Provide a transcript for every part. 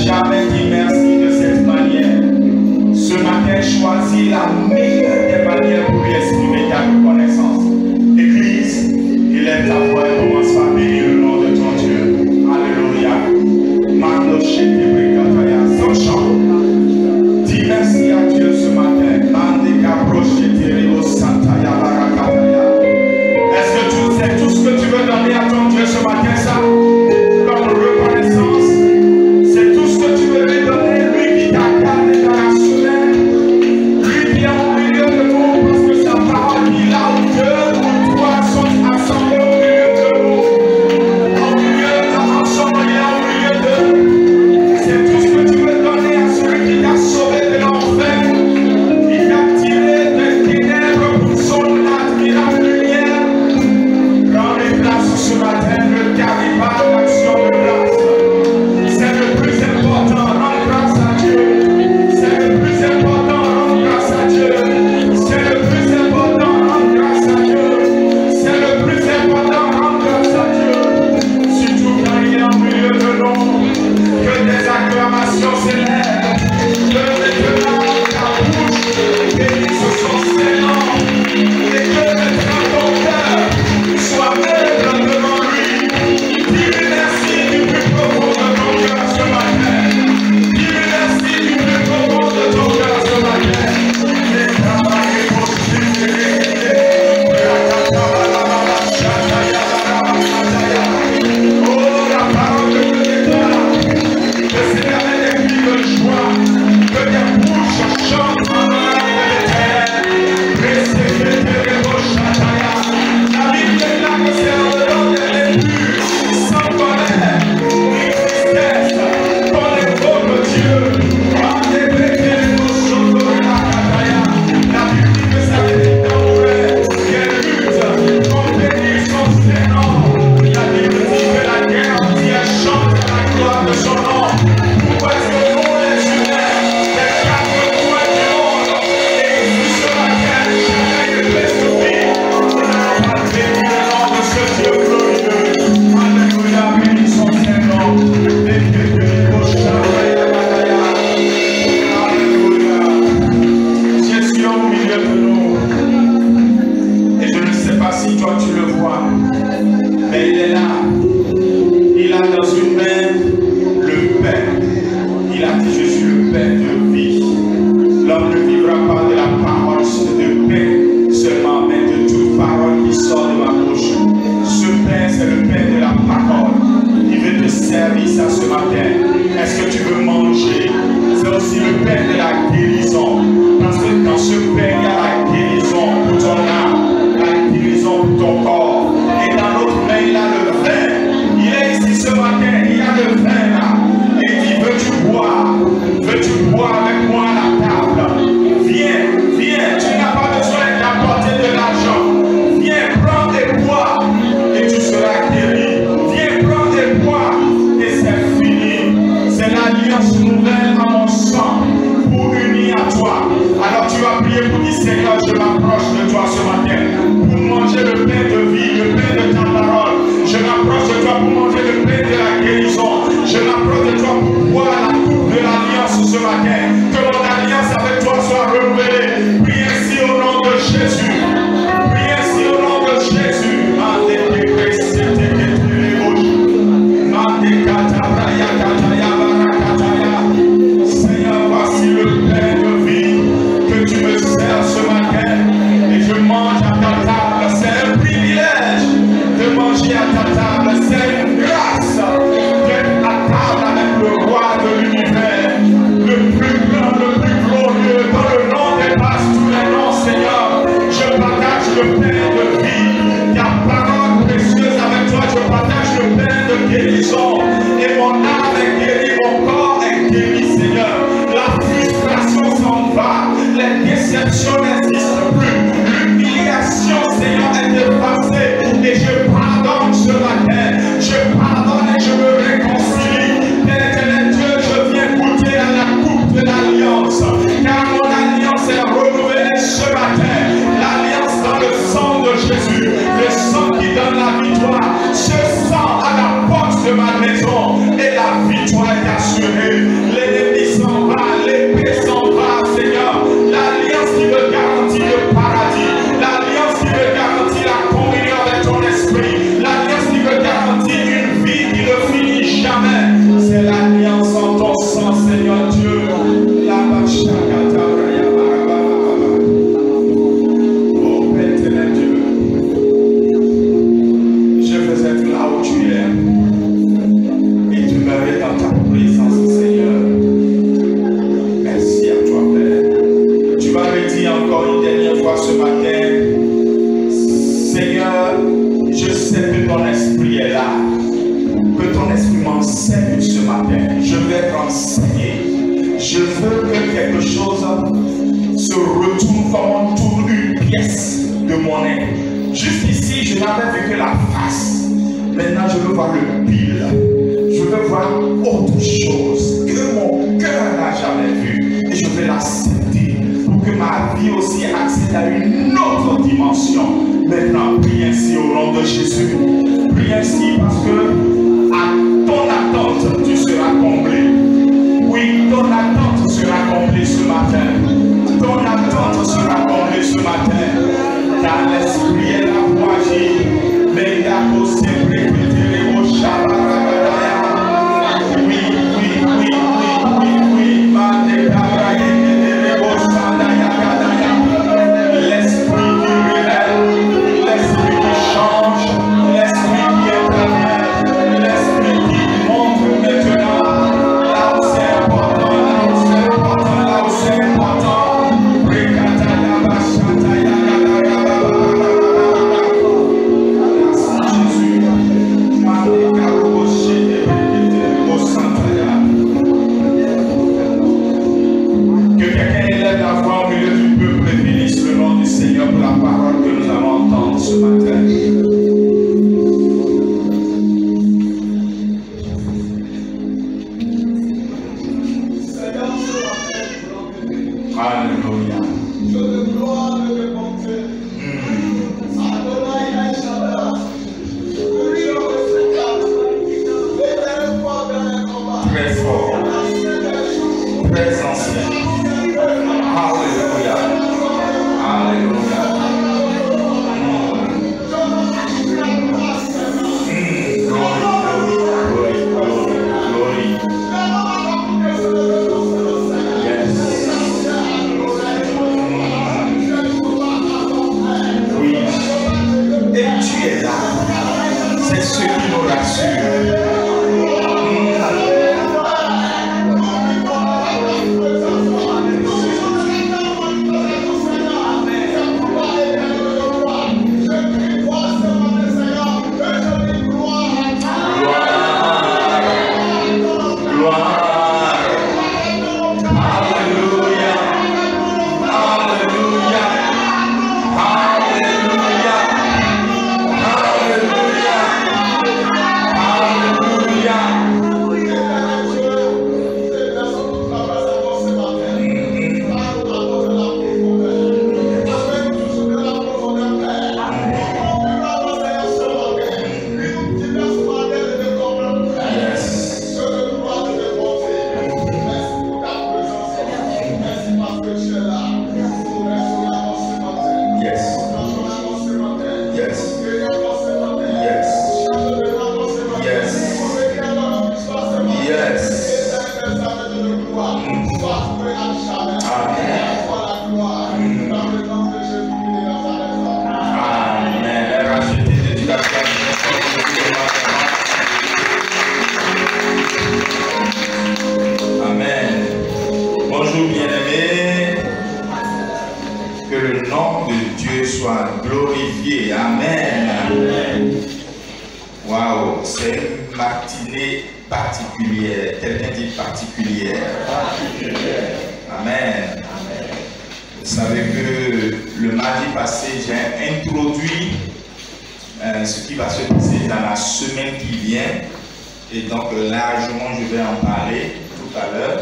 jamais dit merci de cette manière. Ce matin, choisis la meilleure des manières pour lui exprimer ta reconnaissance. Église, élève ta voix et commence par bénir le nom de ton Dieu. Alléluia. Mando shete brekataya. Sans chant. Dis merci à Dieu ce matin. Mande kabro shete rebo santaya barakataya. Est-ce que tu sais tout ce que tu veux donner à ton Dieu ce matin, ça? Comme reconnaissance. C'est tout ce que tu veux lui donner, lui qui t'a gardé dans la semaine. Lui qui est au milieu de nous, parce que sa parole dit là où deux ou trois sont assemblés au milieu de nous. Au milieu de l'ensemble, il est au milieu d'eux. C'est tout ce que tu veux donner à celui qui t'a sauvé de l'enfer. Il t'a tiré des ténèbres pour son admirable lumière. Rends les places ce matin, ne carry pas l'action de grâce. C'est le plus important, rends grâce à Dieu. C'est le plus important, rends grâce à Dieu. C'est le plus important, rends grâce à Dieu. C'est le plus important, rends grâce à Dieu. Surtout quand il est au milieu de nous, que des acclamations s'élèvent, que maintenant ta bouche bénisse son Seigneur, et que maintenant ton cœur soit maigre devant lui. Dis-lui merci du plus profond de ton cœur ce matin. Dis-lui merci du plus profond de ton cœur ce matin. Et travailler pour oh, la parole de Dieu déclare que c'est avec des cris de joie que des bouches chantent en l'honneur de l'Éternel. La Bible déclare que c'est en dehors des impurs, sans colère, ni tristesse, qu'on évoque Dieu. En débréqué les notions de la Kataya. La Bible dit que ça veut dire tambourets, qu'elle lutte pour bénir son Seigneur. La Bible dit que la guerre entière chante la gloire de son nom. Pourquoi est-ce que nous, les humains, les quatre coins du monde, et sur la terre, jamais ne peut s'ouvrir? On va bénir le nom de ce Dieu glorieux. Alléluia, bénis son Seigneur. Alléluia. Jésus est au milieu de nous. Et je ne sais pas si toi tu le vois, mais il est là. Il a dans une main le pain. Il a dit, je suis le pain de vie. L'homme ne vivra pas de la parole de pain seulement, mais de toute parole qui sort de ma bouche. Ce pain, c'est le pain de la parole. Il veut te servir ça ce matin. Est-ce que tu veux manger? C'est aussi le pain de la guérison. Parce que dans ce pain, il y a la guérison pour ton âme, la guérison pour ton corps. Et dans l'autre main, il a le vin. Il est ici ce matin, il y a le vin là. Et il dit, veux-tu boire? Veux-tu boire avec moi à la table? Viens, viens, tu n'as pas besoin d'apporter de l'argent. Viens, prends et bois, et tu seras guéri. Viens, prends et bois, et c'est fini. C'est l'alliance nouvelle à mon sang pour unir à toi. jamais. C'est l'alliance en ton sang, Seigneur Dieu. Oh Père éternel Dieu, je veux être là où tu es et demeurer dans ta présence, Seigneur. Merci à toi, Père. Tu vas me dire encore une dernière fois ce matin, Seigneur, je sais que ton esprit est là, que ton esprit m'enseigne ce matin. Je vais être enseigné. Je veux que quelque chose se retourne comme on tourne une pièce de monnaie. Juste ici, je n'avais vu que la face. Maintenant, je veux voir le pile. Je veux voir autre chose que mon cœur n'a jamais vu. Et je vais l'accepter pour que ma vie aussi accède à une autre dimension. Maintenant, prie ainsi au nom de Jésus. Prie ainsi parce que à ton attente, tu seras comblé. Oui, ton attente sera comblée ce matin. Ton attente sera comblée ce matin. Car l'esprit est la voix agit. Mais il a posé répéter au Shabbat. Oui, oui, oui, oui, oui, oui. L'esprit qui révèle, l'esprit qui change, l'esprit qui éternel, l'esprit qui montre maintenant là où c'est important, là où c'est important, là où c'est important. Que quelqu'un élève la voix au milieu du peuple et bénisse le nom du Seigneur pour la parole que nous allons entendre ce matin. Alléluia. Très fort, très ancien. Alléluia. Alléluia. Glory, glory, glory, glory. Yes. Oui. Et tu es là. C'est ce qui nous rassure. Waouh, c'est une matinée particulière. Quelqu'un dit particulière. Amen. Vous savez que le mardi passé, j'ai introduit ce qui va se passer dans la semaine qui vient. Et donc largement, je vais en parler tout à l'heure.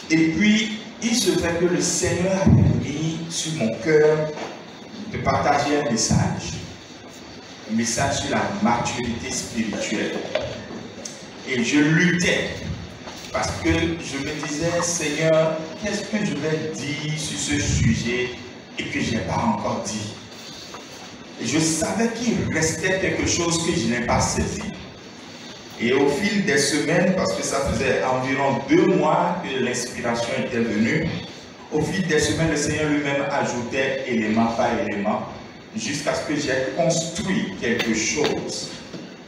Et puis, il se fait que le Seigneur a mis sur mon cœur de partager un message sur la maturité spirituelle. Et je luttais parce que je me disais, Seigneur, qu'est-ce que je vais dire sur ce sujet et que je n'ai pas encore dit? Et je savais qu'il restait quelque chose que je n'ai pas saisi. Et au fil des semaines, parce que ça faisait environ 2 mois que l'inspiration était venue, au fil des semaines, le Seigneur lui-même ajoutait élément par élément, jusqu'à ce que j'ai construit quelque chose.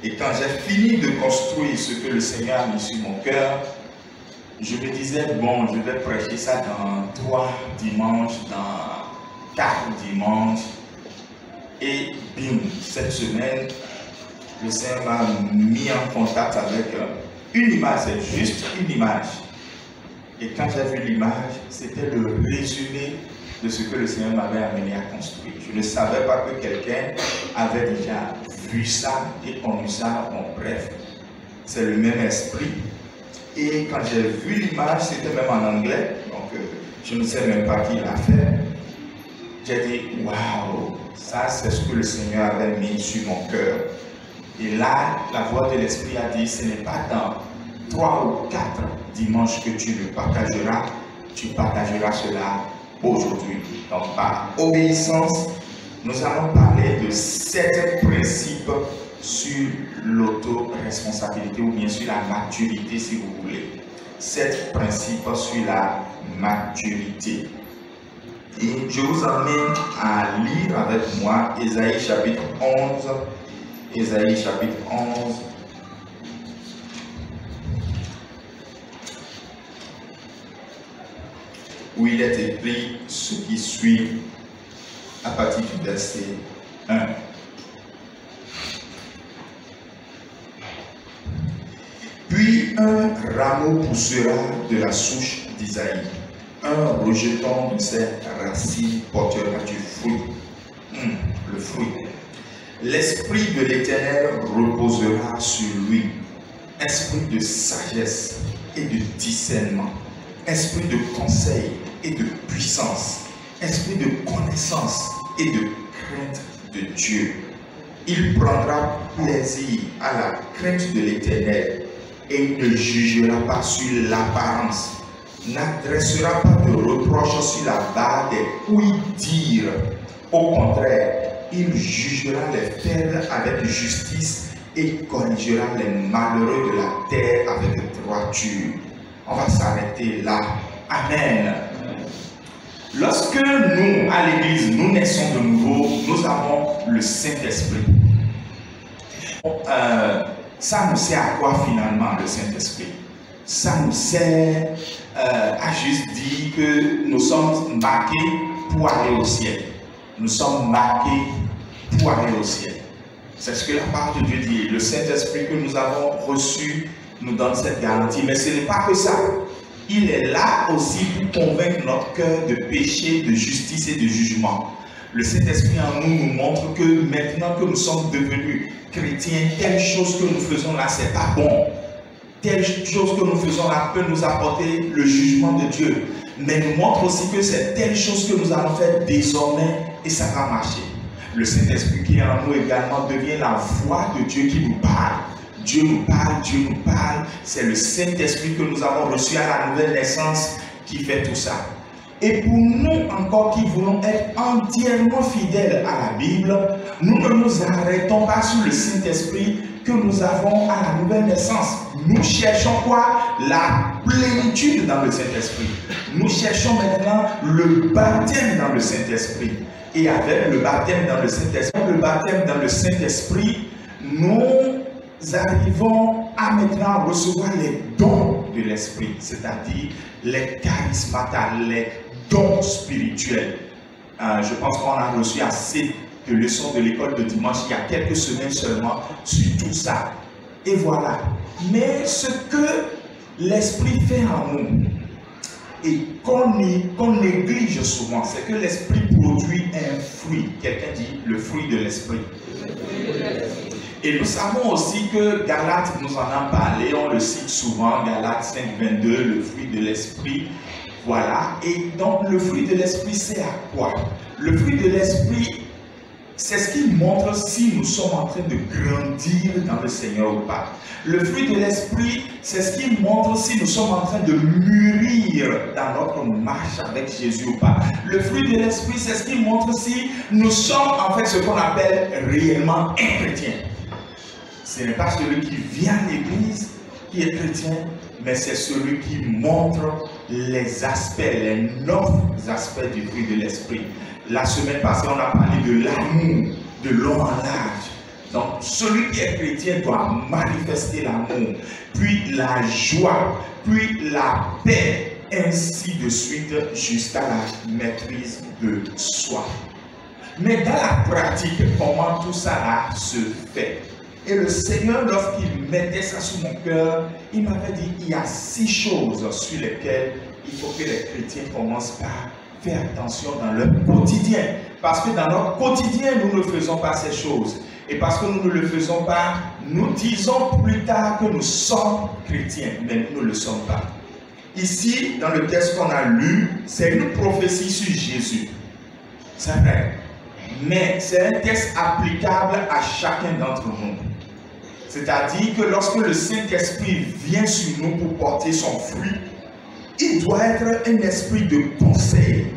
Et quand j'ai fini de construire ce que le Seigneur a mis sur mon cœur, je me disais, bon, je vais prêcher ça dans 3 dimanches, dans 4 dimanches. Et bim, cette semaine, le Seigneur m'a mis en contact avec une image, c'est juste une image. Et quand j'ai vu l'image, c'était le résumé de ce que le Seigneur m'avait amené à construire. Je ne savais pas que quelqu'un avait déjà vu ça et connu ça. Bon, bref, c'est le même esprit. Et quand j'ai vu l'image, c'était même en anglais, donc je ne sais même pas qui l'a fait. J'ai dit, waouh, ça c'est ce que le Seigneur avait mis sur mon cœur. Et là, la voix de l'Esprit a dit, ce n'est pas dans 3 ou 4 dimanches que tu le partageras, tu partageras cela aujourd'hui. Donc par obéissance, nous allons parler de 7 principes sur l'autoresponsabilité ou bien sur la maturité si vous voulez. 7 principes sur la maturité. Et je vous emmène à lire avec moi Ésaïe chapitre 11. Ésaïe chapitre 11. Où il est écrit ce qui suit à partir du verset 1. Puis un rameau poussera de la souche d'Isaïe. Un rejeton de ses racines portera du fruit. Le fruit. L'esprit de l'Éternel reposera sur lui. Esprit de sagesse et de discernement. Esprit de conseil et de puissance. Esprit de connaissance et de crainte de Dieu. Il prendra plaisir à la crainte de l'Éternel et il ne jugera pas sur l'apparence. N'adressera pas de reproches sur la barre des ouï-dire. Au contraire, il jugera les faibles avec justice et corrigera les malheureux de la terre avec droiture. On va s'arrêter là. Amen. Lorsque nous, à l'église, nous naissons de nouveau, nous avons le Saint-Esprit. Ça nous sert à quoi finalement le Saint-Esprit? Ça nous sert à juste dire que nous sommes marqués pour aller au ciel. Nous sommes marqués pour aller au ciel. C'est ce que la parole de Dieu dit. Le Saint-Esprit que nous avons reçu nous donne cette garantie. Mais ce n'est pas que ça. Il est là aussi pour convaincre notre cœur de péché, de justice et de jugement. Le Saint-Esprit en nous nous montre que maintenant que nous sommes devenus chrétiens, telle chose que nous faisons là, c'est pas bon. Telle chose que nous faisons là peut nous apporter le jugement de Dieu. Mais nous montre aussi que c'est telle chose que nous allons faire désormais et ça va marcher. Le Saint-Esprit qui est en nous également devient la voix de Dieu qui nous parle. Dieu nous parle, Dieu nous parle. C'est le Saint-Esprit que nous avons reçu à la nouvelle naissance qui fait tout ça. Et pour nous encore qui voulons être entièrement fidèles à la Bible, nous ne nous arrêtons pas sur le Saint-Esprit que nous avons à la nouvelle naissance. Nous cherchons quoi? La plénitude dans le Saint-Esprit. Nous cherchons maintenant le baptême dans le Saint-Esprit. Et avec le baptême dans le Saint-Esprit, nous arrivons à maintenant recevoir les dons de l'Esprit, c'est-à-dire les charismata, les dons spirituels. Je pense qu'on a reçu assez de leçons de l'école de dimanche il y a quelques semaines seulement sur tout ça. Et voilà. Mais ce que l'Esprit fait en nous et qu'on néglige souvent, c'est que l'Esprit produit un fruit. Quelqu'un dit le fruit de l'Esprit. Et nous savons aussi que Galates nous en a parlé, on le cite souvent, Galates 5, 22, le fruit de l'Esprit. Voilà. Et donc le fruit de l'Esprit, c'est à quoi? Le fruit de l'Esprit, c'est ce qui montre si nous sommes en train de grandir dans le Seigneur ou pas. Le fruit de l'Esprit, c'est ce qui montre si nous sommes en train de mûrir dans notre marche avec Jésus ou pas. Le fruit de l'Esprit, c'est ce qui montre si nous sommes en fait ce qu'on appelle réellement un chrétien. Ce n'est pas celui qui vient à l'église qui est chrétien, mais c'est celui qui montre les aspects, les 9 aspects du fruit de l'esprit. La semaine passée, on a parlé de l'amour, de long en large. Donc, celui qui est chrétien doit manifester l'amour, puis la joie, puis la paix, ainsi de suite, jusqu'à la maîtrise de soi. Mais dans la pratique, comment tout ça là se fait? Et le Seigneur, lorsqu'il mettait ça sur mon cœur, il m'avait dit, il y a 6 choses sur lesquelles il faut que les chrétiens commencent par faire attention dans leur quotidien. Parce que dans notre quotidien, nous ne faisons pas ces choses. Et parce que nous ne le faisons pas, nous disons plus tard que nous sommes chrétiens, mais nous ne le sommes pas. Ici, dans le texte qu'on a lu, c'est une prophétie sur Jésus. C'est vrai. Mais c'est un texte applicable à chacun d'entre nous. C'est-à-dire que lorsque le Saint-Esprit vient sur nous pour porter son fruit, il doit être un esprit de conseil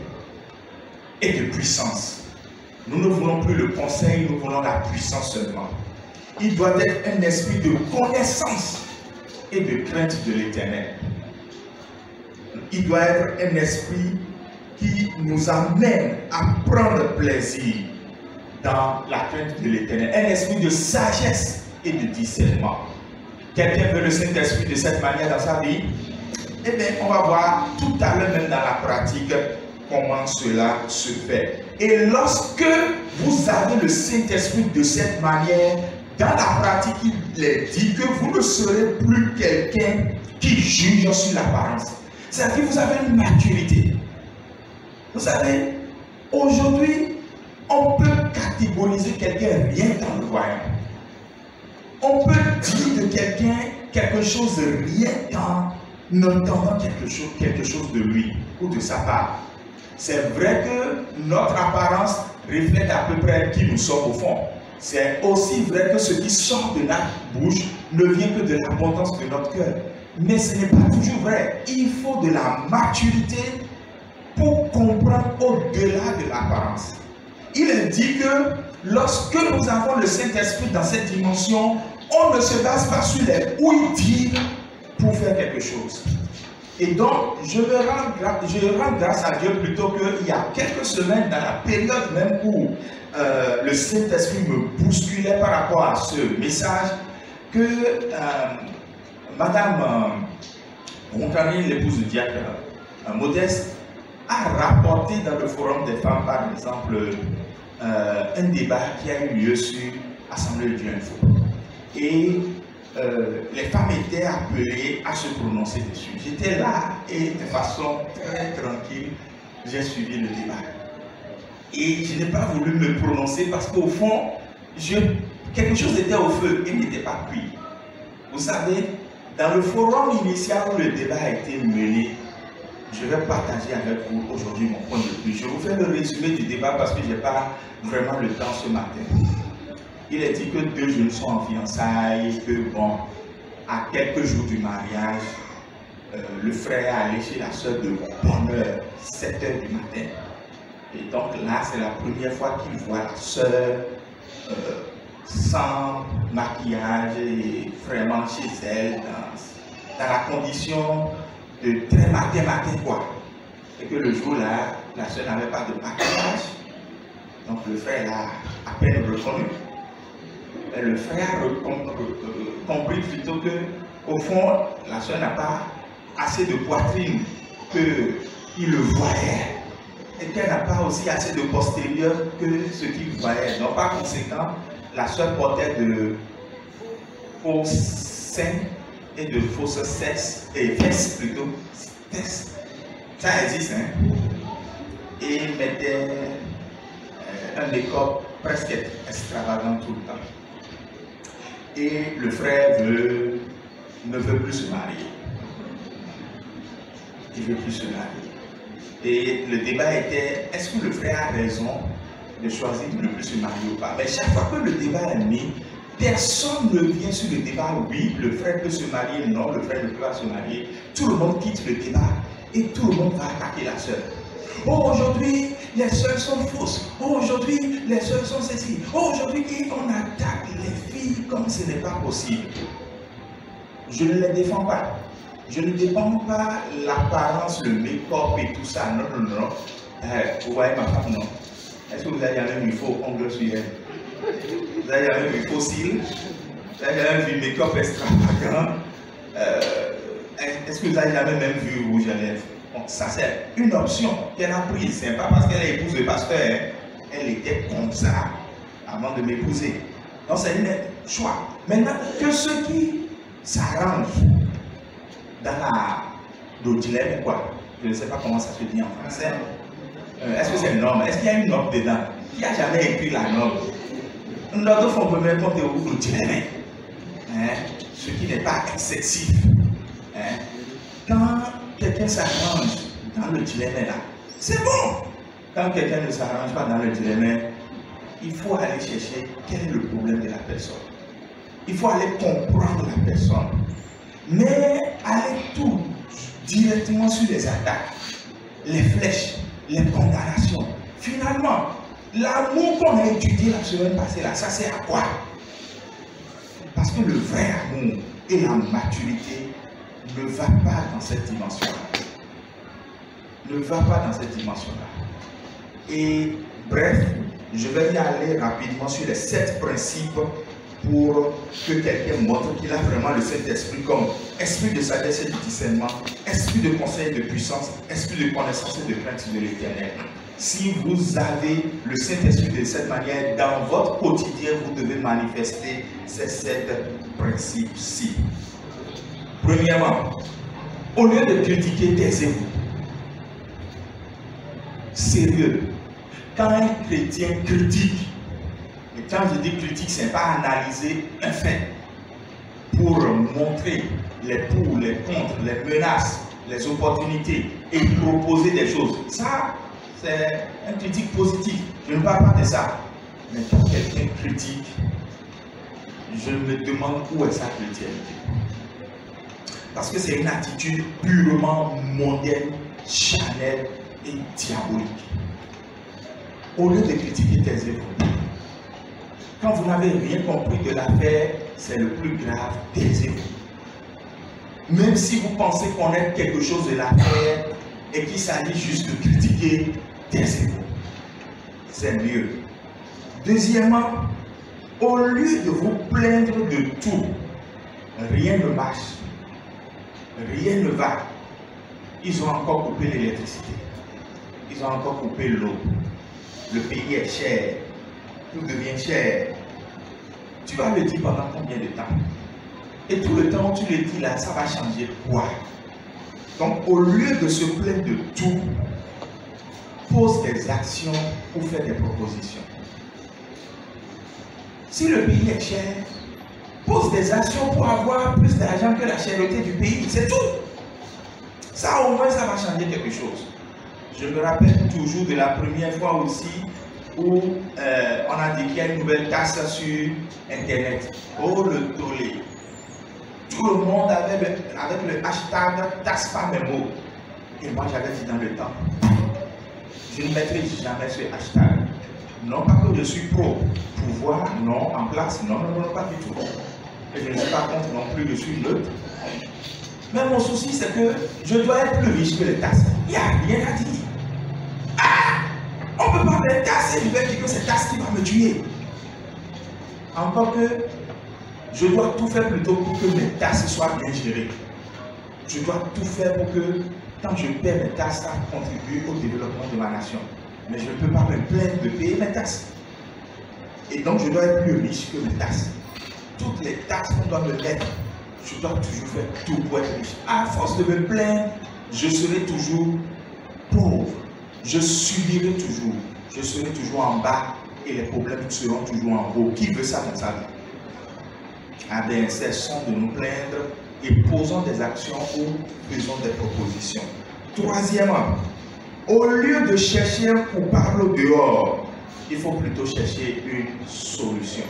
et de puissance. Nous ne voulons plus le conseil, nous voulons la puissance seulement. Il doit être un esprit de connaissance et de crainte de l'Éternel. Il doit être un esprit qui nous amène à prendre plaisir dans la crainte de l'Éternel. Un esprit de sagesse et de discernement. Quelqu'un veut le Saint-Esprit de cette manière dans sa vie? Eh bien, on va voir tout à l'heure même dans la pratique comment cela se fait. Et lorsque vous avez le Saint-Esprit de cette manière, dans la pratique, il est dit que vous ne serez plus quelqu'un qui juge sur l'apparence. C'est-à-dire que vous avez une maturité. Vous savez, aujourd'hui, on peut catégoriser quelqu'un rien qu'en le voyant. On peut dire de quelqu'un quelque chose rien qu'en entendant quelque chose de lui ou de sa part. C'est vrai que notre apparence reflète à peu près qui nous sommes au fond. C'est aussi vrai que ce qui sort de notre bouche ne vient que de l'abondance de notre cœur. Mais ce n'est pas toujours vrai. Il faut de la maturité pour comprendre au-delà de l'apparence. Il est dit que lorsque nous avons le Saint-Esprit dans cette dimension, on ne se base pas sur les ouïes-dire pour faire quelque chose. Et donc, je rends grâce à Dieu plutôt qu'il y a quelques semaines, dans la période même où le Saint-Esprit me bousculait par rapport à ce message, que Madame Montagnier, l'épouse du diacre Modeste, a rapporté dans le forum des femmes, par exemple, un débat qui a eu lieu sur Assemblée de Dieu Info. Et les femmes étaient appelées à se prononcer dessus. J'étais là et de façon très tranquille, j'ai suivi le débat. Et je n'ai pas voulu me prononcer parce qu'au fond, quelque chose était au feu et n'était pas cuit. Vous savez, dans le forum initial où le débat a été mené, je vais partager avec vous aujourd'hui mon point de vue. Je vous fais le résumé du débat parce que je n'ai pas vraiment le temps ce matin. Il est dit que 2 jeunes sont en fiançailles, que bon, à quelques jours du mariage, le frère est allé chez la soeur de bonne heure, 7 h du matin. Et donc là, c'est la première fois qu'il voit la soeur sans maquillage et vraiment chez elle, dans la condition de très matin quoi. Et que le jour-là, la soeur n'avait pas de maquillage. Donc le frère l'a à peine reconnu. Et le frère a compris plutôt que, au fond, la soeur n'a pas assez de poitrine qu'il le voyait. Et qu'elle n'a pas aussi assez de postérieur que ce qu'il voyait. Donc par conséquent, la soeur portait de faux seins et de fausses fesses plutôt. Ça existe, hein. Et mettait un make-up presque extravagant tout le temps. Et le frère ne veut plus se marier. Il ne veut plus se marier. Et le débat était, est-ce que le frère a raison de choisir de ne plus se marier ou pas? Mais chaque fois que le débat est mis, personne ne vient sur le débat, oui, le frère peut se marier, non, le frère ne peut pas se marier. Tout le monde quitte le débat et tout le monde va attaquer la sœur. Oh, aujourd'hui, les sœurs sont fausses. Oh, aujourd'hui, les sœurs sont ceci. Oh, aujourd'hui, et on attaque les filles comme ce n'est pas possible. Je ne les défends pas. Je ne défends pas l'apparence, le make-up et tout ça. Non, non, non. Vous voyez ma femme, non? Est-ce que vous avez jamais vu il faut ongles sur elle? Vous avez jamais vu faux cils? Vous avez jamais vu make-up extravagant? Est-ce que vous avez jamais même vu rouge à lèvres? Bon, ça c'est une option qu'elle a prise. Ce n'est pas parce qu'elle est épouse de pasteur. Hein. Elle était comme ça avant de m'épouser. Donc c'est un choix. Maintenant, que ceux qui s'arrangent dans le dilemme, quoi. Je ne sais pas comment ça se dit en français. Est-ce que c'est une norme? Est-ce qu'il y a une norme dedans? Qui a jamais écrit la norme? Nous autres font premier compte au bout du dilemme. Hein? Ce qui n'est pas excessif. Hein? Quand quelqu'un s'arrange dans le dilemme là, c'est bon. Quand quelqu'un ne s'arrange pas dans le dilemme, il faut aller chercher quel est le problème de la personne. Il faut aller comprendre la personne. Mais aller tout directement sur les attaques, les flèches, les condamnations. Finalement, l'amour qu'on a étudié la semaine passée là, ça sert à quoi? Parce que le vrai amour et la maturité ne va pas dans cette dimension-là. Ne va pas dans cette dimension-là. Et bref, je vais y aller rapidement sur les 7 principes pour que quelqu'un montre qu'il a vraiment le Saint-Esprit comme esprit de sagesse et de discernement, esprit de conseil et de puissance, esprit de connaissance et de crainte de l'Éternel. Si vous avez le Saint-Esprit de cette manière, dans votre quotidien, vous devez manifester ces 7 principes-ci. Premièrement, au lieu de critiquer, taisez-vous. Sérieux. Quand un chrétien critique, et quand je dis critique, ce n'est pas analyser un fait pour montrer les pour, les contre, les menaces, les opportunités et proposer des choses. Ça, c'est un critique positif. Je ne parle pas de ça. Mais quand quelqu'un critique, je me demande où est sa chrétienté. Parce que c'est une attitude purement mondaine, charnelle et diabolique. Au lieu de critiquer, taisez-vous. Quand vous n'avez rien compris de l'affaire, c'est le plus grave, taisez-vous. Même si vous pensez connaître quelque chose de l'affaire et qu'il s'agit juste de critiquer, taisez-vous. C'est mieux. Deuxièmement, au lieu de vous plaindre de tout, rien ne marche, rien ne va. Ils ont encore coupé l'électricité, ils ont encore coupé l'eau, le pays est cher, tout devient cher. Tu vas le dire pendant combien de temps? Et tout le temps où tu le dis là, ça va changer quoi? Donc au lieu de se plaindre de tout, pose des actions ou fais des propositions. Si le pays est cher, pose des actions pour avoir plus d'argent que la cherté du pays, c'est tout. Ça au moins ça va changer quelque chose. Je me rappelle toujours de la première fois aussi où on a dit qu'il y a une nouvelle taxe sur Internet. Oh le tollé. Tout le monde avait avec le hashtag taxe pas mes mots. Et moi j'avais dit dans le temps, je ne mettrai jamais ce hashtag. Non pas que je suis pro pouvoir, non, en place, non, non, non, pas du tout. Et je ne suis pas contre non plus, je suis neutre. Mais mon souci c'est que je dois être plus riche que les taxes. Il n'y a rien à dire. On ne peut pas me tasser, je vais dire que c'est tasse qui va me tuer. Encore que je dois tout faire plutôt pour que mes tasses soient bien gérées. Je dois tout faire pour que quand je paie mes tasses, ça contribue au développement de ma nation. Mais je ne peux pas me plaindre de payer mes tasses. Et donc je dois être plus riche que mes tasses. Toutes les taxes qu'on doit me mettre, je dois toujours faire tout pour être riche. À force de me plaindre, je serai toujours pauvre. Je subirai toujours. Je serai toujours en bas et les problèmes seront toujours en haut. Qui veut ça dans sa vie? Ah bien, cessons de nous plaindre et posons des actions ou faisons des propositions. Troisièmement, au lieu de chercher un coupable au dehors, il faut plutôt chercher une solution.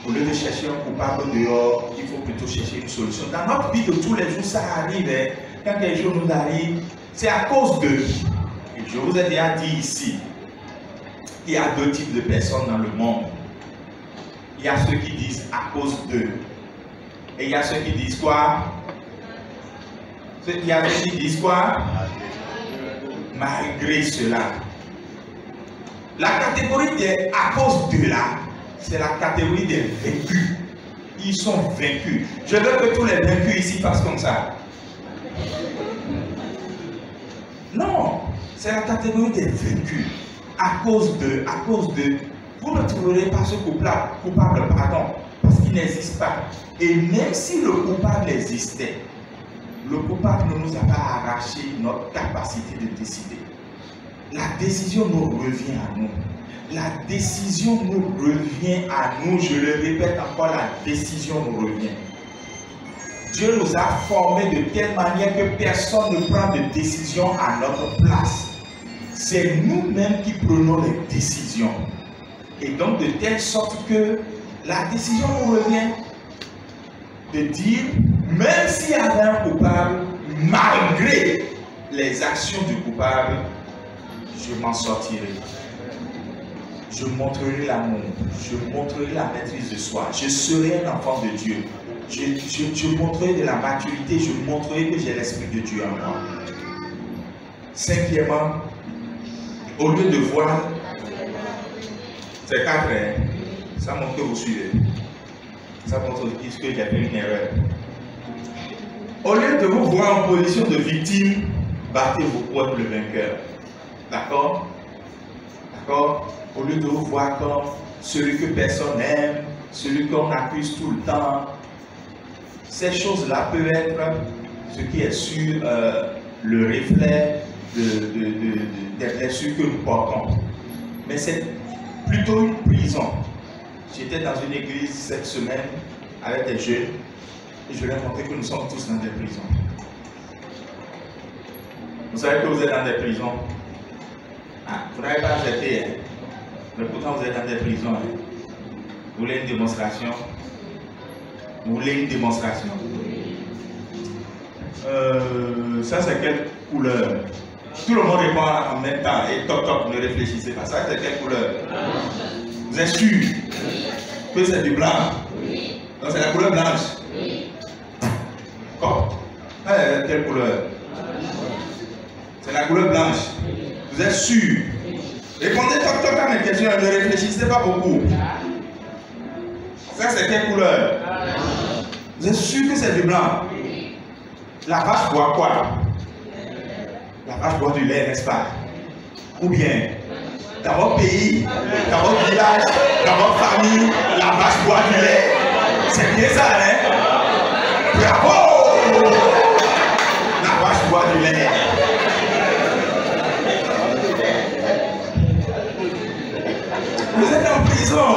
Au lieu de chercher un coupable au dehors, il faut plutôt chercher une solution. Dans notre vie de tous les jours, ça arrive. Hein, quand quelque chose nous arrive, c'est à cause d'eux. Et je vous ai déjà dit ici, il y a deux types de personnes dans le monde. Il y a ceux qui disent à cause d'eux. Et il y a ceux qui disent quoi? Il y a ceux qui disent quoi? Malgré cela. La catégorie des à cause de là, c'est la catégorie des vaincus. Ils sont vaincus. Je veux que tous les vaincus ici fassent comme ça. Non, c'est la catégorie des vaincus. À cause de, vous ne trouverez pas ce coupable, pardon, parce qu'il n'existe pas. Et même si le coupable existait, le coupable ne nous a pas arraché notre capacité de décider. La décision nous revient à nous. La décision nous revient à nous. Je le répète encore, la décision nous revient. Dieu nous a formés de telle manière que personne ne prend de décision à notre place. C'est nous-mêmes qui prenons les décisions. Et donc de telle sorte que la décision nous revient de dire, même s'il y avait un coupable, malgré les actions du coupable, je m'en sortirai. Je montrerai l'amour, je montrerai la maîtrise de soi, je serai un enfant de Dieu. Je montrerai de la maturité, je montrerai que j'ai l'Esprit de Dieu en moi. Cinquièmement, au lieu de voir, c'est 4, hein? Ça montre que vous suivez. Ça montre aussi que j'ai fait une erreur. Au lieu de vous voir en position de victime, battez vos poids le vainqueur. D'accord? D'accord? Au lieu de vous voir comme celui que personne n'aime, celui qu'on accuse tout le temps, ces choses-là peuvent être ce qui est sur le reflet des blessures que nous portons. Mais c'est plutôt une prison. J'étais dans une église cette semaine avec des jeunes et je leur ai montré que nous sommes tous dans des prisons. Vous savez que vous êtes dans des prisons. Ah, vous n'avez pas accepté, hein? Mais pourtant vous êtes dans des prisons. Hein? Vous voulez une démonstration? Vous voulez une démonstration? Ça c'est quelle couleur? Tout le monde répond en même temps et toc toc, ne réfléchissez pas. Ça c'est quelle couleur? Vous êtes sûr que c'est du blanc? Donc c'est la couleur blanche? Quoi? Quelle couleur? C'est la couleur blanche. Vous êtes sûr? Répondez toc toc à mes questions, ne réfléchissez pas beaucoup. Ça c'est quelle couleur? Vous êtes sûr que c'est du blanc? La vache boit quoi? La vache boit du lait, n'est-ce pas? Ou bien, dans votre pays, dans votre village, dans votre famille, la vache boit du lait. C'est bien ça, hein? Bravo! La vache boit du lait. Vous êtes en prison.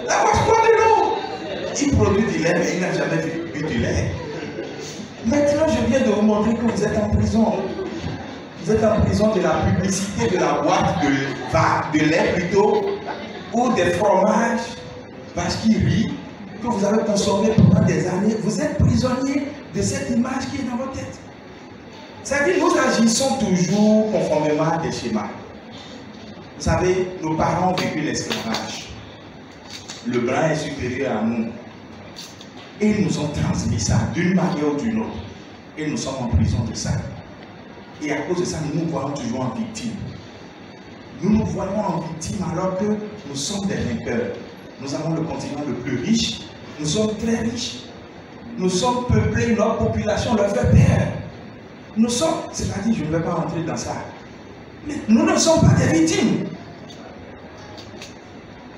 La vache boit de l'eau. Il produit du lait, mais il n'a jamais bu du lait. Maintenant, je viens de vous montrer que vous êtes en prison. Vous êtes en prison de la publicité de la boîte de lait plutôt, ou des fromages, vache qui rit, que vous avez consommé pendant des années. Vous êtes prisonnier de cette image qui est dans votre tête. C'est-à-dire que nous agissons toujours conformément à des schémas. Vous savez, nos parents ont vécu l'esclavage. Le blanc est supérieur à nous. Et ils nous ont transmis ça d'une manière ou d'une autre. Et nous sommes en prison de ça. Et à cause de ça, nous nous voyons toujours en victime. Nous nous voyons en victime alors que nous sommes des vainqueurs. Nous avons le continent le plus riche. Nous sommes très riches. Nous sommes peuplés, notre population leur fait peur. Nous sommes, c'est-à-dire, je ne vais pas rentrer dans ça. Mais nous ne sommes pas des victimes.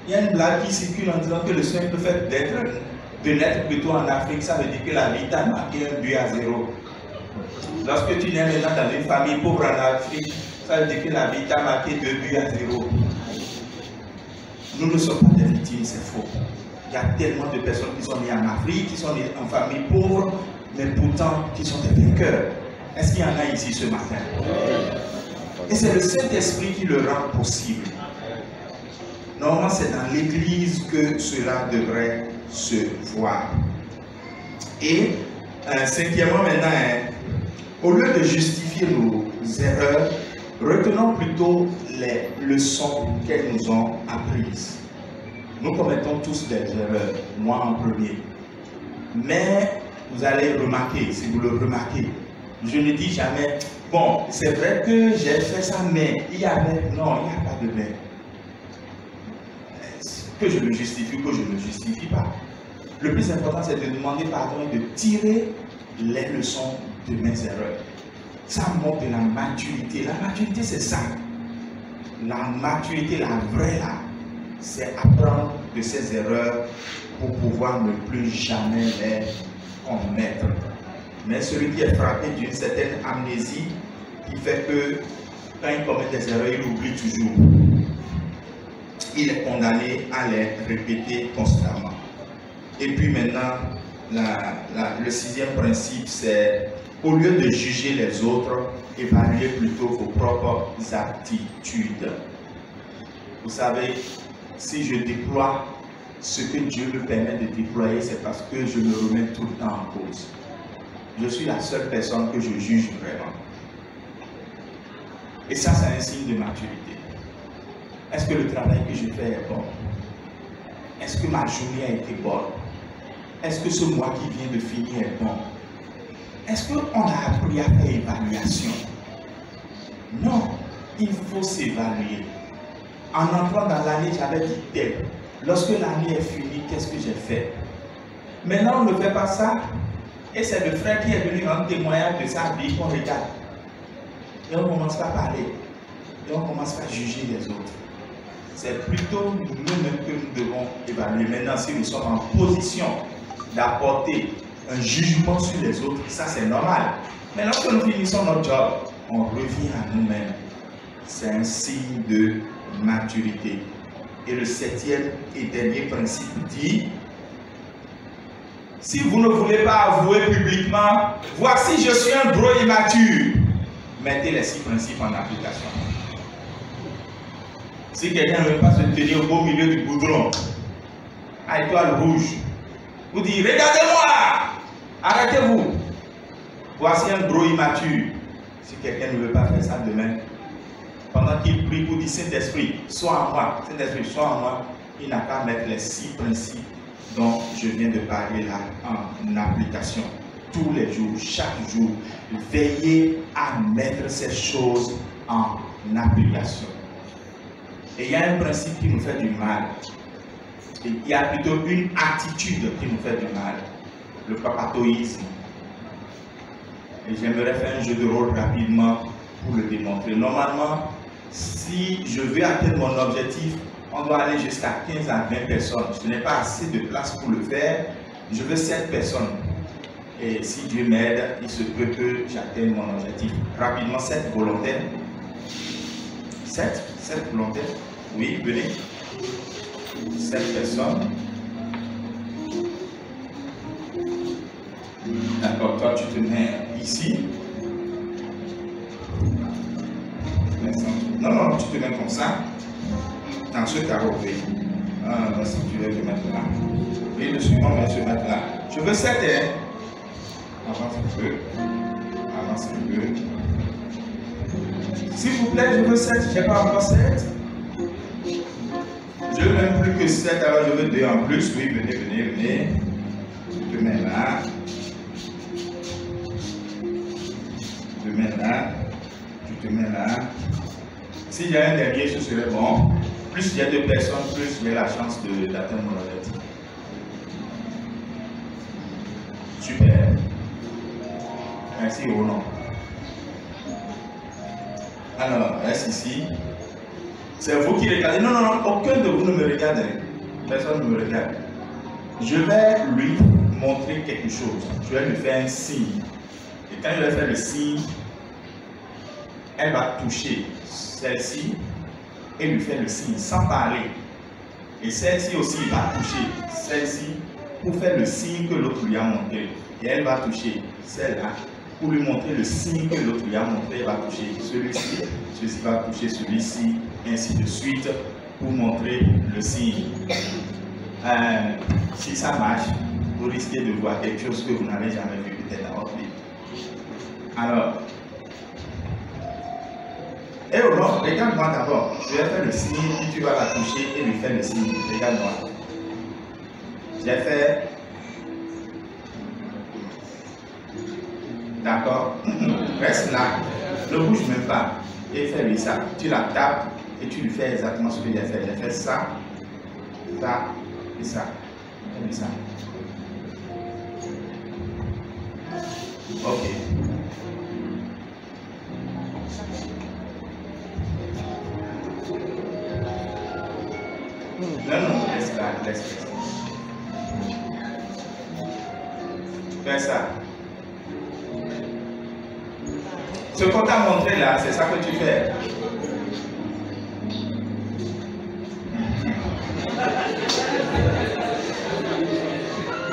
Il y a une blague qui circule en disant que le simple fait de naître plutôt en Afrique, ça veut dire que la vie t'a marqué un but à 0. Lorsque tu nais maintenant dans une famille pauvre en Afrique, ça veut dire que la vie t'a marqué 2 buts à 0. Nous ne sommes pas des victimes, c'est faux. Il y a tellement de personnes qui sont nées en Afrique, qui sont nées en famille pauvre, mais pourtant qui sont des vainqueurs. Est-ce qu'il y en a ici ce matin? Et c'est le Saint-Esprit qui le rend possible. Normalement, c'est dans l'Église que cela devrait se voir. Et Cinquièmement, maintenant, au lieu de justifier nos erreurs, retenons plutôt les leçons qu'elles nous ont apprises. Nous commettons tous des erreurs, moi en premier. Mais vous allez remarquer, si vous le remarquez, je ne dis jamais, bon, c'est vrai que j'ai fait ça, mais il y avait, non, il n'y a pas de mais. Que je le justifie ou que je ne le justifie pas. Le plus important, c'est de demander pardon et de tirer les leçons de mes erreurs. Ça montre de la maturité. La maturité, c'est ça. La maturité, la vraie, là, c'est apprendre de ses erreurs pour pouvoir ne plus jamais les commettre. Mais celui qui est frappé d'une certaine amnésie, qui fait que quand il commet des erreurs, il oublie toujours. Il est condamné à les répéter constamment. Et puis maintenant, le sixième principe, c'est au lieu de juger les autres, évaluez plutôt vos propres aptitudes. Vous savez, si je déploie ce que Dieu me permet de déployer, c'est parce que je me remets tout le temps en cause. Je suis la seule personne que je juge vraiment. Et ça, c'est un signe de maturité. Est-ce que le travail que je fais est bon? Est-ce que ma journée a été bonne? Est-ce que ce mois qui vient de finir est bon? Est-ce qu'on a appris à faire évaluation? Non, il faut s'évaluer. En entrant dans l'année, j'avais dit tel. Lorsque l'année est finie, qu'est-ce que j'ai fait? Maintenant, on ne fait pas ça. Et c'est le frère qui est venu rendre témoignage de sa vie qu'on regarde. Et on commence pas à parler. Et on commence pas à juger les autres. C'est plutôt nous-mêmes que nous devons évaluer. Maintenant, si nous sommes en position d'apporter un jugement sur les autres, ça c'est normal. Mais lorsque nous finissons notre job, on revient à nous-mêmes. C'est un signe de maturité. Et le septième et dernier principe dit, si vous ne voulez pas avouer publiquement, voici je suis un gros immature. Mettez les 6 principes en application. Si quelqu'un ne veut pas se tenir au beau milieu du goudron, à étoile rouge, vous dites, regardez-moi, arrêtez-vous. Voici un gros immature. Si quelqu'un ne veut pas faire ça demain, pendant qu'il prie pour dire Saint-Esprit, sois en moi, Saint-Esprit, sois en moi, il n'a qu'à mettre les 6 principes dont je viens de parler là en application. Tous les jours, chaque jour, veillez à mettre ces choses en application. Et il y a un principe qui nous fait du mal. Et il y a plutôt une attitude qui nous fait du mal. Le papatoïsme. Et j'aimerais faire un jeu de rôle rapidement pour le démontrer. Normalement, si je veux atteindre mon objectif, on doit aller jusqu'à 15 à 20 personnes. Je n'ai pas assez de place pour le faire. Je veux 7 personnes. Et si Dieu m'aide, il se peut que j'atteigne mon objectif. Rapidement, 7 volontaires. 7 volontaires. Oui, venez. 7 personnes. D'accord, toi tu te mets ici. Non, tu te mets comme ça. Dans ce carreau, oui. Si tu veux te mettre là. Et le suivant va se mettre là. Je veux 7, hein. Avance un peu. Avance un peu. S'il vous plaît, je veux 7. Je n'ai pas encore 7. Je veux même plus que 7, alors je veux 2 en plus. Oui, venez. Tu te mets là. Tu te mets là. Tu te mets là. S'il y a un dernier, ce serait bon. Plus il y a 2 personnes, plus j'ai la chance d'atteindre mon objectif. Super. Merci au nom. Alors, reste ici. C'est vous qui regardez. Non, aucun de vous ne me regarde. Personne ne me regarde. Je vais lui montrer quelque chose. Je vais lui faire un signe. Et quand je vais faire le signe, elle va toucher celle-ci et lui faire le signe sans parler. Et celle-ci aussi va toucher celle-ci pour faire le signe que l'autre lui a montré. Et elle va toucher celle-là pour lui montrer le signe que l'autre lui a montré. Elle va toucher celui-ci, celui-ci va toucher celui-ci, ainsi de suite, pour montrer le signe. Si ça marche, vous risquez de voir quelque chose que vous n'avez jamais vu peut-être dans votre vie. Alors, et au long, regarde-moi d'abord. Je vais faire le signe, puis tu vas la toucher et lui faire le signe. Regarde-moi. J'ai fait. D'accord. Reste là. Ne bouge même pas. Et fais-lui ça. Tu la tapes et tu lui fais exactement ce que j'ai fait. J'ai fait ça, ça et ça. Fais-lui ça. Ok. Non, laisse là, laisse. Fais ça. Ce qu'on t'a montré là, c'est ça que tu fais.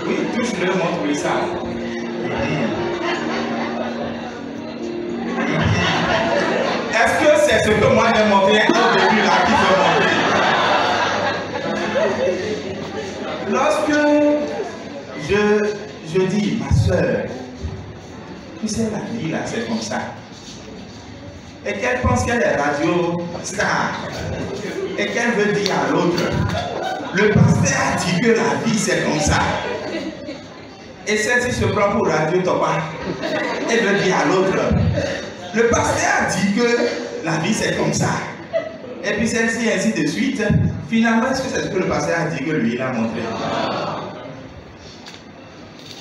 Oui, touche-le, montre-lui ça. Est-ce que c'est ce que moi j'ai montré au début là qui veut montrer? Lorsque je dis, ma soeur, tu sais la vie là c'est comme ça. Et qu'elle pense qu'elle est radio star. Et qu'elle veut dire à l'autre, le pasteur a dit que la vie c'est comme ça. Et celle-ci se prend pour radio Topa. Elle veut dire à l'autre, le pasteur a dit que la vie c'est comme ça. Et puis celle-ci ainsi de suite. Finalement, est-ce que c'est ce que le pasteur a dit que lui il a montré?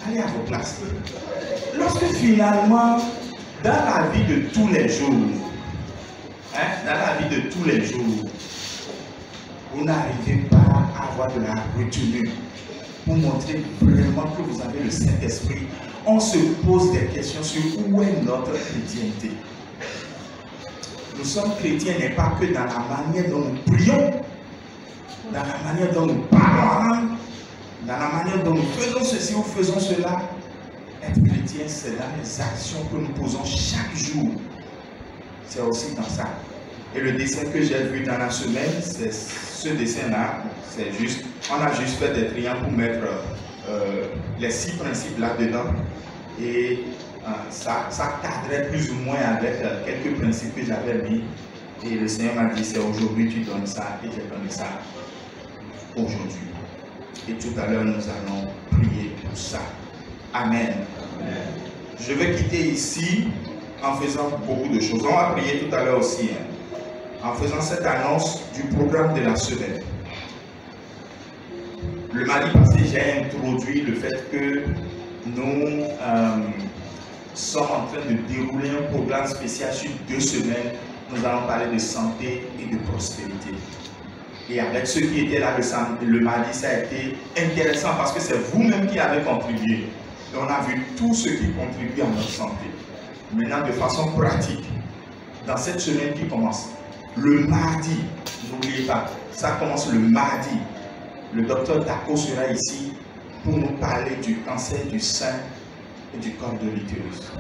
Allez à vos places. Lorsque finalement, dans la vie de tous les jours, dans la vie de tous les jours, vous n'arrivez pas à avoir de la retenue pour montrer vraiment que vous avez le Saint-Esprit, on se pose des questions sur où est notre chrétienté. Nous sommes chrétiens n'est pas que dans la manière dont nous prions, dans la manière dont nous parlons, dans la manière dont nous faisons ceci ou faisons cela. Être chrétien, c'est dans les actions que nous posons chaque jour. C'est aussi dans ça. Et le dessin que j'ai vu dans la semaine, c'est ce dessin-là. C'est juste, on a juste fait des triangles pour mettre les 6 principes là-dedans. Et ça cadrait plus ou moins avec quelques principes que j'avais mis. Et le Seigneur m'a dit, c'est aujourd'hui tu donnes ça. Et j'ai donné ça aujourd'hui. Et tout à l'heure, nous allons prier pour ça. Amen. Je vais quitter ici en faisant beaucoup de choses. On va prier tout à l'heure aussi, en faisant cette annonce du programme de la semaine. Le mardi passé, j'ai introduit le fait que nous sommes en train de dérouler un programme spécial sur 2 semaines. Nous allons parler de santé et de prospérité. Et avec ceux qui étaient là le mardi, ça a été intéressant parce que c'est vous-même qui avez contribué. Et on a vu tout ce qui contribue à notre santé. Maintenant, de façon pratique, dans cette semaine qui commence, le mardi, n'oubliez pas, ça commence le mardi. Le docteur Dako sera ici pour nous parler du cancer du sein et du col de l'utérus.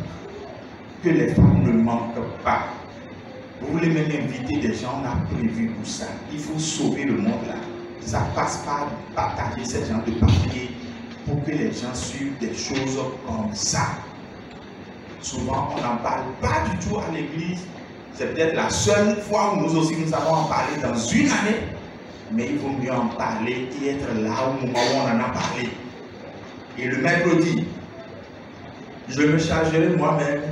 Que les femmes ne manquent pas. Vous voulez même inviter des gens, on a prévu pour ça. Il faut sauver le monde là. Ça passe par partager ce genre de papier pour que les gens suivent des choses comme ça. Souvent, on n'en parle pas du tout à l'église. C'est peut-être la seule fois où nous aussi nous avons en parlé dans une année. Mais il vaut mieux en parler et être là au moment où on en a parlé. Et le mercredi, je me chargerai moi-même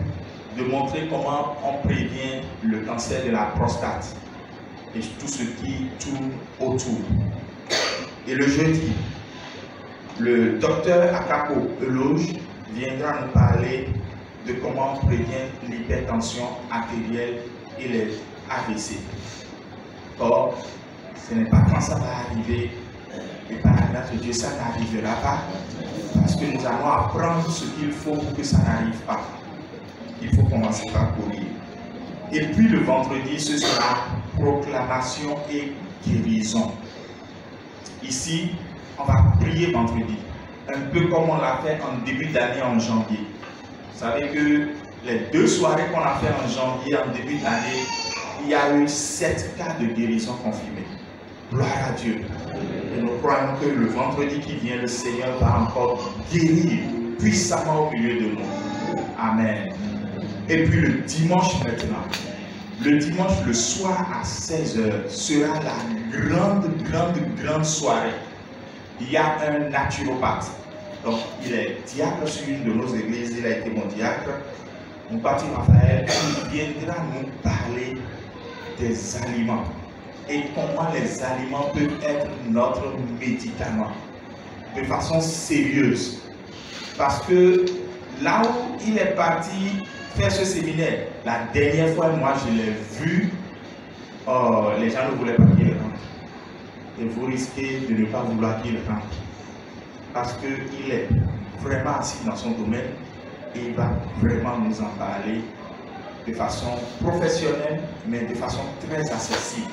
de montrer comment on prévient le cancer de la prostate et tout ce qui tourne autour. Et le jeudi, le docteur Akako Eloge viendra nous parler de comment on prévient l'hypertension artérielle et les AVC. Or, ce n'est pas quand ça va arriver, et par la grâce de Dieu, ça n'arrivera pas, parce que nous allons apprendre ce qu'il faut pour que ça n'arrive pas. Il faut commencer par courir. Et puis le vendredi, ce sera proclamation et guérison. Ici, on va prier vendredi, un peu comme on l'a fait en début d'année en janvier. Vous savez que les 2 soirées qu'on a fait en janvier, en début d'année, il y a eu 7 cas de guérison confirmés. Gloire à Dieu. Et nous croyons que le vendredi qui vient, le Seigneur va encore guérir puissamment au milieu de nous. Amen. Et puis le dimanche maintenant, le dimanche, le soir à 16h, sera la grande soirée. Il y a un naturopathe. Donc, il est diacre sur une de nos églises, il a été mon diacre. Mon pâtir Raphaël, il viendra nous parler des aliments et comment les aliments peuvent être notre médicament de façon sérieuse. Parce que là où il est parti faire ce séminaire, la dernière fois, moi je l'ai vu, les gens ne voulaient pas qu'il rentre. Et vous risquez de ne pas vouloir qu'il rentre. Parce qu'il est vraiment assis dans son domaine et il va vraiment nous en parler de façon professionnelle, mais de façon très accessible.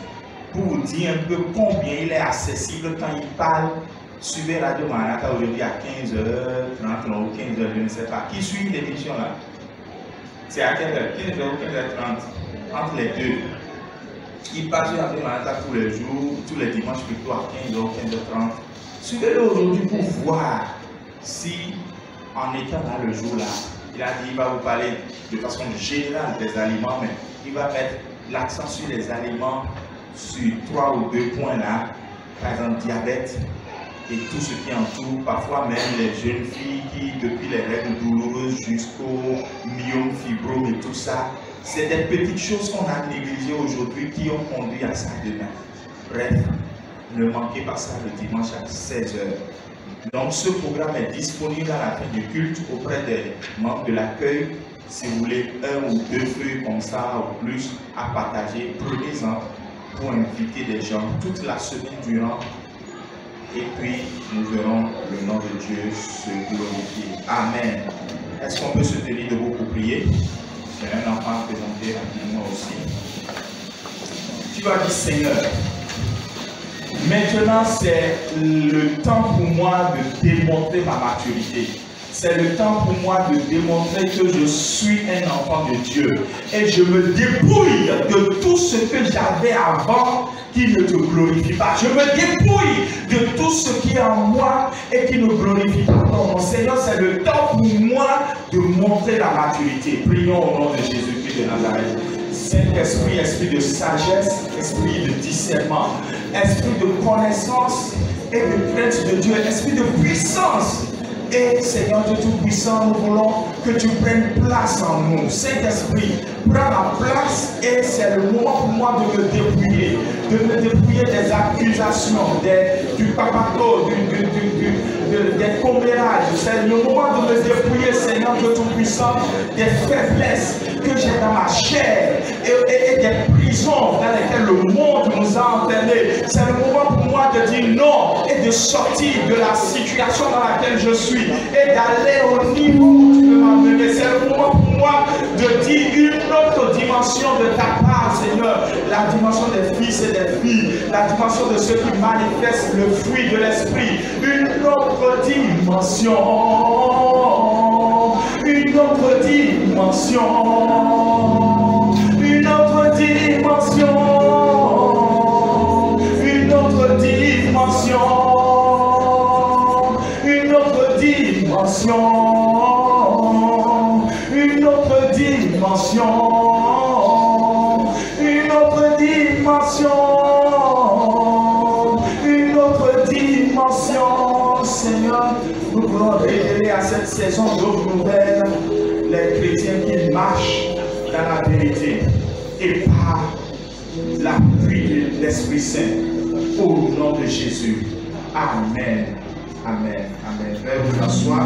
Pour vous dire un peu combien il est accessible quand il parle, suivez Radio Maranatha aujourd'hui à 15h30 ou 15h, je ne sais pas. Qui suit l'émission là? C'est à quelle heure? 15h ou 15h30? Entre les deux. Il passe sur Radio Maranatha tous les jours, tous les dimanches plutôt à 15h ou 15h30. Suivez-le aujourd'hui pour voir si, en étant là le jour là, il a dit qu'il va vous parler de façon générale des aliments, mais il va mettre l'accent sur les aliments, sur 3 ou 2 points là, par exemple diabète et tout ce qui entoure, parfois même les jeunes filles qui, depuis les règles douloureuses jusqu'au myome, fibrome et tout ça, c'est des petites choses qu'on a négligées aujourd'hui qui ont conduit à ça demain. Bref, ne manquez pas ça le dimanche à 16h. Donc ce programme est disponible à la fin du culte auprès des membres de l'accueil. Si vous voulez 1 ou 2 feuilles comme ça ou plus à partager, prenez-en pour inviter des gens toute la semaine durant. Et puis nous verrons le nom de Dieu se glorifier. Amen. Est-ce qu'on peut se tenir debout pour prier? J'ai un enfant à présenter rapidement aussi. Tu vas dire Seigneur, maintenant c'est le temps pour moi de démontrer ma maturité. C'est le temps pour moi de démontrer que je suis un enfant de Dieu. Et je me dépouille de tout ce que j'avais avant qui ne te glorifie pas. Je me dépouille de tout ce qui est en moi et qui ne glorifie pas. Mon Seigneur, c'est le temps pour moi de montrer la maturité. Prions au nom de Jésus-Christ de Nazareth. Saint-Esprit, esprit de sagesse, esprit de discernement, esprit de connaissance et de crainte de Dieu, esprit de puissance. Et Seigneur Dieu Tout-Puissant, nous voulons que tu prennes place en nous. Saint-Esprit, prends la place et c'est le moment pour moi de me dépouiller des accusations, du papato, des commérages. C'est le moment de me dépouiller, Seigneur Dieu Tout-Puissant, des faiblesses que j'ai dans ma chair et des prisons dans lesquelles le monde nous a entraînés. C'est le moment pour moi de dire non et de sortir de la situation dans laquelle je suis et d'aller au niveau où tu veux m'amener. C'est le moment pour moi de dire une autre dimension de ta part, Seigneur. La dimension des fils et des filles, la dimension de ceux qui manifestent le fruit de l'esprit. Une autre dimension. Une autre dimension. Une autre dimension. Une autre dimension. Une autre dimension. Une autre dimension. Une autre dimension. Une autre dimension. Seigneur, nous voulons révéler à cette saison d'autres nouvelles les chrétiens qui marchent dans la vérité et par l'appui de l'Esprit Saint. Au nom de Jésus. Amen. Amen. Amen. Veuillez vous asseoir.